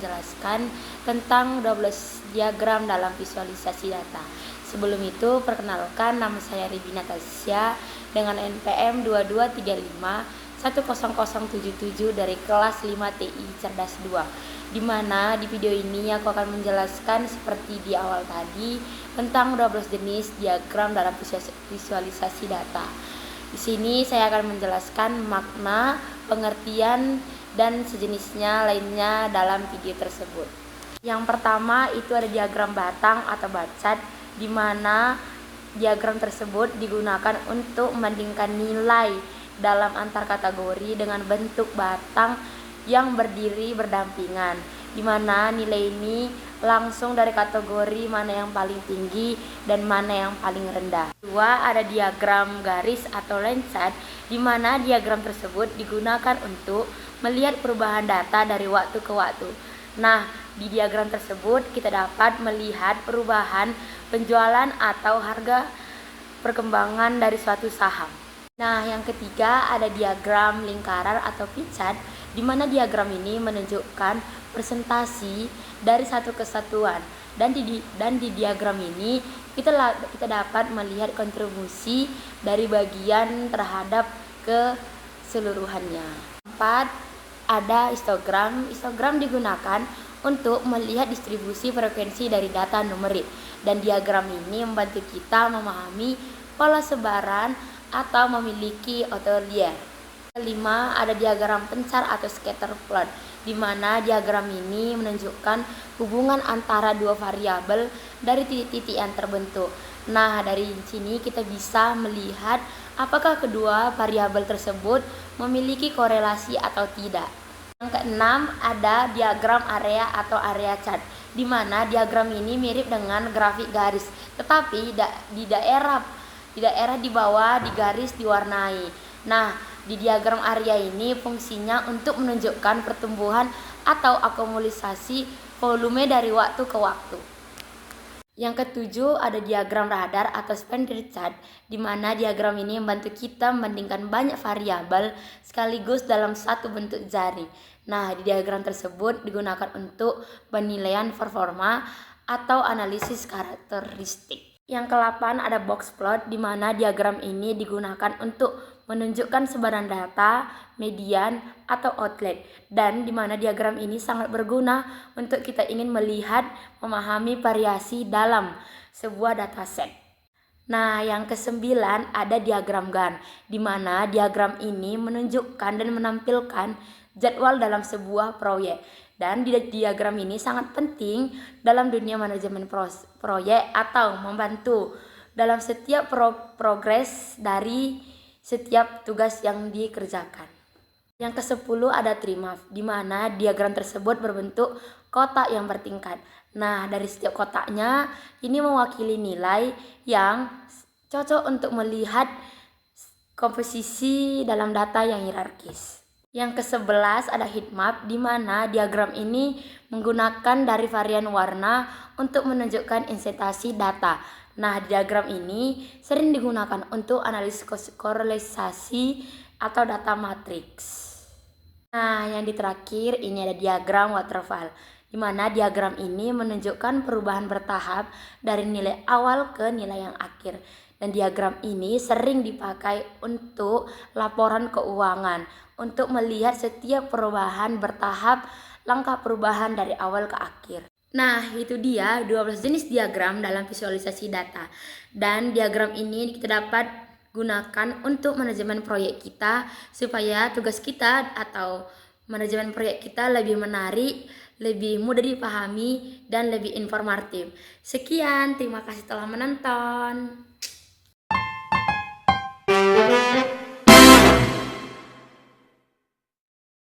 menjelaskan tentang 12 diagram dalam visualisasi data. Sebelum itu, perkenalkan, nama saya Ribi Natasha dengan NPM 2235 10077 dari kelas 5 TI Cerdas 2. Di mana di video ini aku akan menjelaskan seperti di awal tadi tentang 12 jenis diagram dalam visualisasi data. Di sini saya akan menjelaskan makna, pengertian, dan sejenisnya lainnya dalam video tersebut. Yang pertama itu ada diagram batang atau bar chart, di mana diagram tersebut digunakan untuk membandingkan nilai dalam antar kategori dengan bentuk batang yang berdiri berdampingan, di mana nilai ini langsung dari kategori mana yang paling tinggi dan mana yang paling rendah. Kedua, ada diagram garis atau line chart, di mana diagram tersebut digunakan untuk melihat perubahan data dari waktu ke waktu. Nah, di diagram tersebut kita dapat melihat perubahan penjualan atau harga perkembangan dari suatu saham. Nah, yang ketiga ada diagram lingkaran atau pie chart, di mana diagram ini menunjukkan presentasi dari satu kesatuan, dan di diagram ini kita dapat melihat kontribusi dari bagian terhadap keseluruhannya. 4. Ada histogram. Histogram digunakan untuk melihat distribusi frekuensi dari data numerik, dan diagram ini membantu kita memahami pola sebaran atau memiliki outlier. Kelima, ada diagram pencar atau scatter plot, di mana diagram ini menunjukkan hubungan antara dua variabel dari titik-titik yang terbentuk. Nah, dari sini kita bisa melihat apakah kedua variabel tersebut memiliki korelasi atau tidak. Yang keenam, ada diagram area atau area chart, di mana diagram ini mirip dengan grafik garis, tetapi di daerah di bawah di garis diwarnai. Nah, di diagram area ini fungsinya untuk menunjukkan pertumbuhan atau akumulasi volume dari waktu ke waktu. Yang ketujuh, ada diagram radar atau spindle chart, di mana diagram ini membantu kita membandingkan banyak variabel sekaligus dalam satu bentuk jari. Nah, di diagram tersebut digunakan untuk penilaian performa atau analisis karakteristik. Yang ke-8 ada box plot, di mana diagram ini digunakan untuk menunjukkan sebaran data, median, atau outlet, dan di mana diagram ini sangat berguna untuk kita ingin melihat, memahami variasi dalam sebuah dataset. Nah, yang ke-9 ada diagram Gantt, di mana diagram ini menunjukkan dan menampilkan jadwal dalam sebuah proyek. Dan di diagram ini sangat penting dalam dunia manajemen proyek atau membantu dalam setiap progres dari setiap tugas yang dikerjakan. Yang ke-10 ada trimaf, di mana diagram tersebut berbentuk kotak yang bertingkat. Nah, dari setiap kotaknya ini mewakili nilai yang cocok untuk melihat komposisi dalam data yang hierarkis. Yang ke-11 ada heat map, di mana diagram ini menggunakan dari varian warna untuk menunjukkan insertasi data. Nah, diagram ini sering digunakan untuk analisis korelasi atau data matriks. Nah, yang terakhir ini ada diagram waterfall, di mana diagram ini menunjukkan perubahan bertahap dari nilai awal ke nilai yang akhir. Dan diagram ini sering dipakai untuk laporan keuangan, untuk melihat setiap perubahan bertahap, langkah perubahan dari awal ke akhir. Nah, itu dia 12 jenis diagram dalam visualisasi data. Dan diagram ini kita dapat gunakan untuk manajemen proyek kita, supaya tugas kita atau manajemen proyek kita lebih menarik, lebih mudah dipahami, dan lebih informatif. Sekian, terima kasih telah menonton.